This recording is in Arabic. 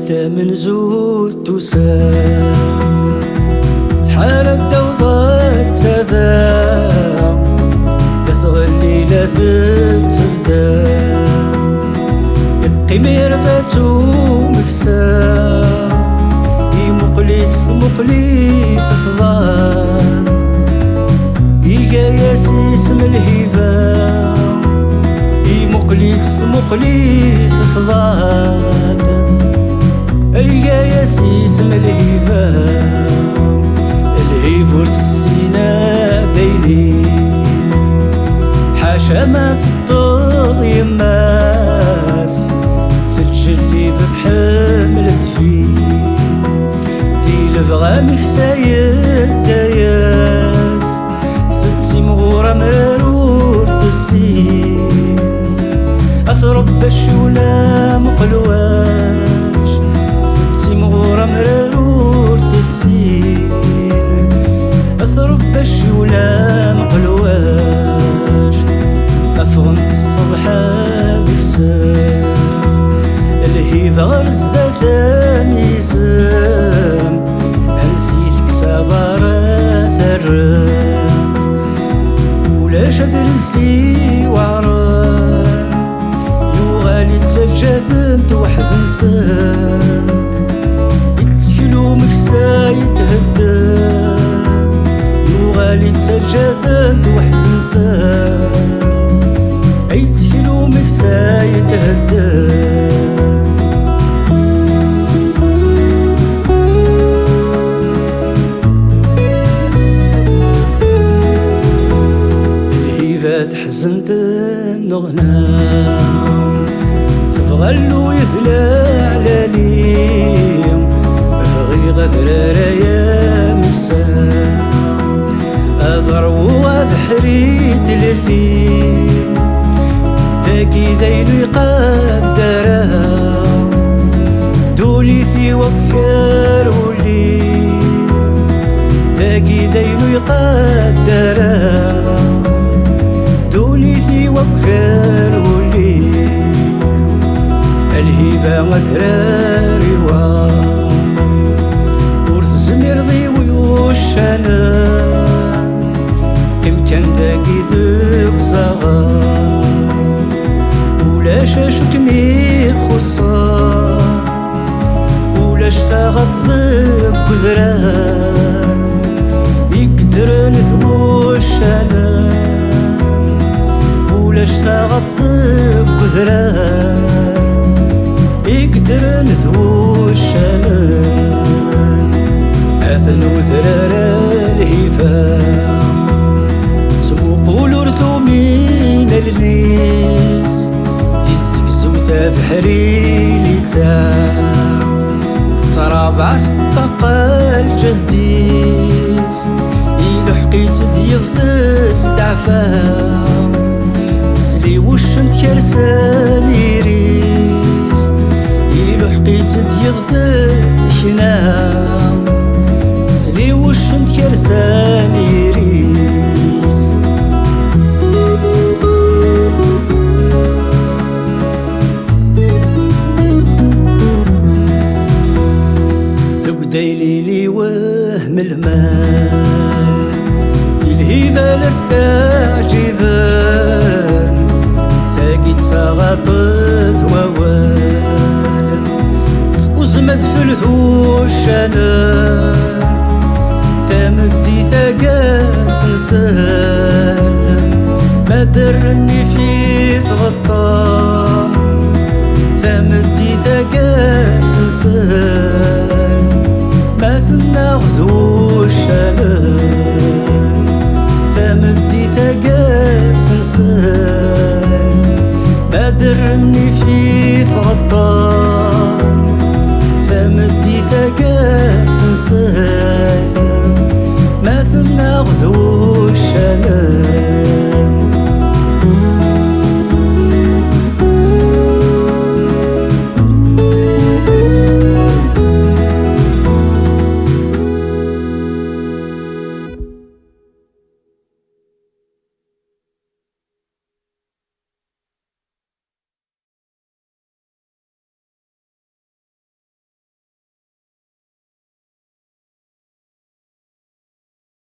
شتا من زود تسام تحارت دوضات تذا تغلي لا تبدا يبقي ميرفاتو مكسا يمقليت مقليت فضان يجا ياسيس من الهبة يمقليت مقليت فضان يجا ياسيس من الهبة الهيفور السينا دايلي حاشا ما في الطول يماس ثلج اللي بتحملت فيه ذي لفغامك سايل داياس فتسي مغورة مرور تسين أثرب الشولا مقلواش فتسي مغورة مرور تسين أثرب الشولا مقلواش أفغمت الصبحة ذيك ساد الهيبة غرز ذا ميزان أنسيتك سابارة ثرات ولا شدر نسي وعران يوغالي تسجدنت وحد نسات يتسكلو مكسا يتهدى يوغالي تسجدنت وحد نسات يتسكلو مكسا يتهدى تحزنت النغنام تفغلو يثلى على ليم بغي غدر رايا مسام أضرو بحريد لليم ذاكي ذيلو يقدرها دولي في وكار وليم ذاكي ذيلو يقدرها دولي في وكر ولي الهبة غدراري ورث زمير ضيوي وشانا كم كان داكي ذوك صغار ولا شاشك مي خصار ولا شتاغط ذوك قدران يقدرن ذوش شانا اشتغط بقدران يقدر نذو الشلال أثن وذرارا الهفا تسوقو لورثو من الليس تزكزو تفحري لتاع ترابع الطاقة الجهديس يلحقيت ديض تستعفا وشنت كرسان يريس يلحقيت ديض خنام تسلي وشنت كرسان يريس لقديلي لي وهم المال الهيبة لاستعجبان تغطت ووال وزمد فلثو الشنان ثمدي ثقاس نسال ما درني في ثغطام ثمدي ثقاس نسال ما ثناغذو